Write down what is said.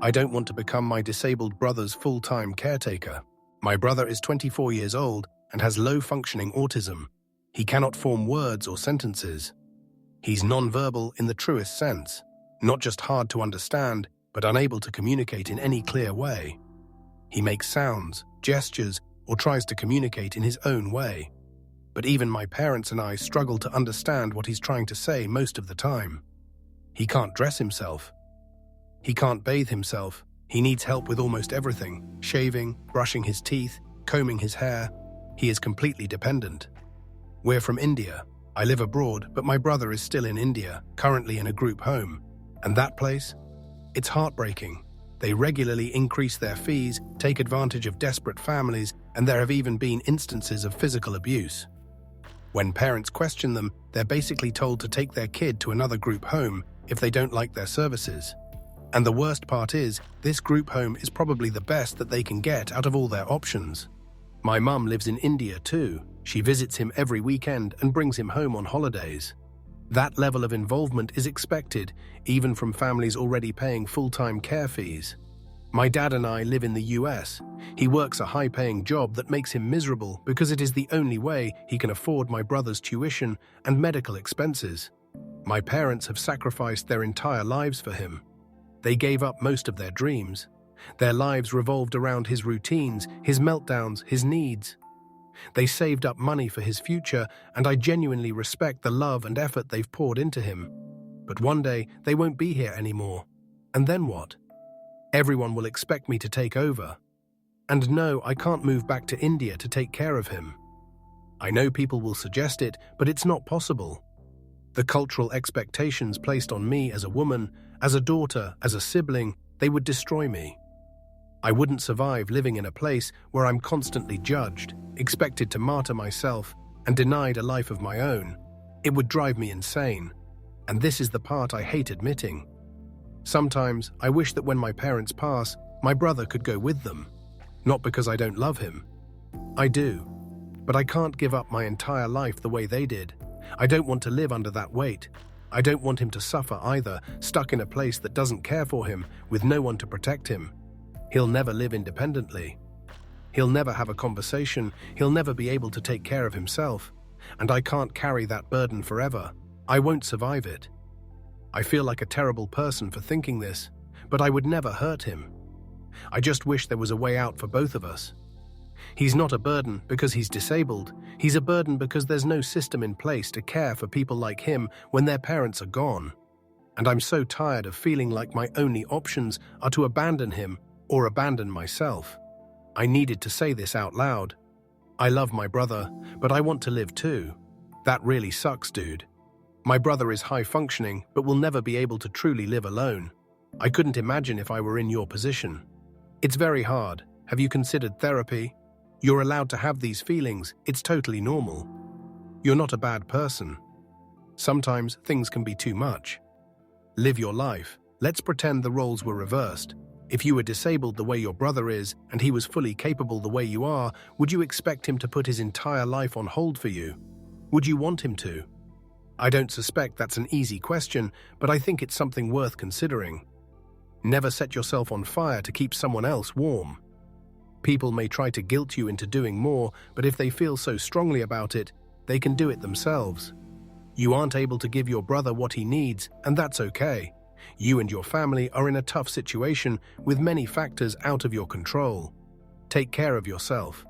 I don't want to become my disabled brother's full-time caretaker. My brother is 24 years old and has low-functioning autism. He cannot form words or sentences. He's nonverbal in the truest sense, not just hard to understand, but unable to communicate in any clear way. He makes sounds, gestures, or tries to communicate in his own way. But even my parents and I struggle to understand what he's trying to say most of the time. He can't dress himself. He can't bathe himself. He needs help with almost everything: shaving, brushing his teeth, combing his hair. He is completely dependent. We're from India. I live abroad, but my brother is still in India, currently in a group home. And that place? It's heartbreaking. They regularly increase their fees, take advantage of desperate families, and there have even been instances of physical abuse. When parents question them, they're basically told to take their kid to another group home if they don't like their services. And the worst part is, this group home is probably the best that they can get out of all their options. My mum lives in India too. She visits him every weekend and brings him home on holidays. That level of involvement is expected, even from families already paying full-time care fees. My dad and I live in the US. He works a high-paying job that makes him miserable because it is the only way he can afford my brother's tuition and medical expenses. My parents have sacrificed their entire lives for him. They gave up most of their dreams. Their lives revolved around his routines, his meltdowns, his needs. They saved up money for his future, and I genuinely respect the love and effort they've poured into him. But one day, they won't be here anymore. And then what? Everyone will expect me to take over. And no, I can't move back to India to take care of him. I know people will suggest it, but it's not possible. The cultural expectations placed on me as a woman, as a daughter, as a sibling, they would destroy me. I wouldn't survive living in a place where I'm constantly judged, expected to martyr myself, and denied a life of my own. It would drive me insane. And this is the part I hate admitting. Sometimes I wish that when my parents pass, my brother could go with them. Not because I don't love him. I do. But I can't give up my entire life the way they did. I don't want to live under that weight. I don't want him to suffer either, stuck in a place that doesn't care for him, with no one to protect him. He'll never live independently. He'll never have a conversation. He'll never be able to take care of himself. And I can't carry that burden forever. I won't survive it. I feel like a terrible person for thinking this, but I would never hurt him. I just wish there was a way out for both of us. He's not a burden because he's disabled. He's a burden because there's no system in place to care for people like him when their parents are gone. And I'm so tired of feeling like my only options are to abandon him or abandon myself. I needed to say this out loud. I love my brother, but I want to live too. That really sucks, dude. My brother is high-functioning, but will never be able to truly live alone. I couldn't imagine if I were in your position. It's very hard. Have you considered therapy? You're allowed to have these feelings. It's totally normal. You're not a bad person. Sometimes things can be too much. Live your life. Let's pretend the roles were reversed. If you were disabled the way your brother is, and he was fully capable the way you are, would you expect him to put his entire life on hold for you? Would you want him to? I don't suspect that's an easy question, but I think it's something worth considering. Never set yourself on fire to keep someone else warm. People may try to guilt you into doing more, but if they feel so strongly about it, they can do it themselves. You aren't able to give your brother what he needs, and that's okay. You and your family are in a tough situation with many factors out of your control. Take care of yourself.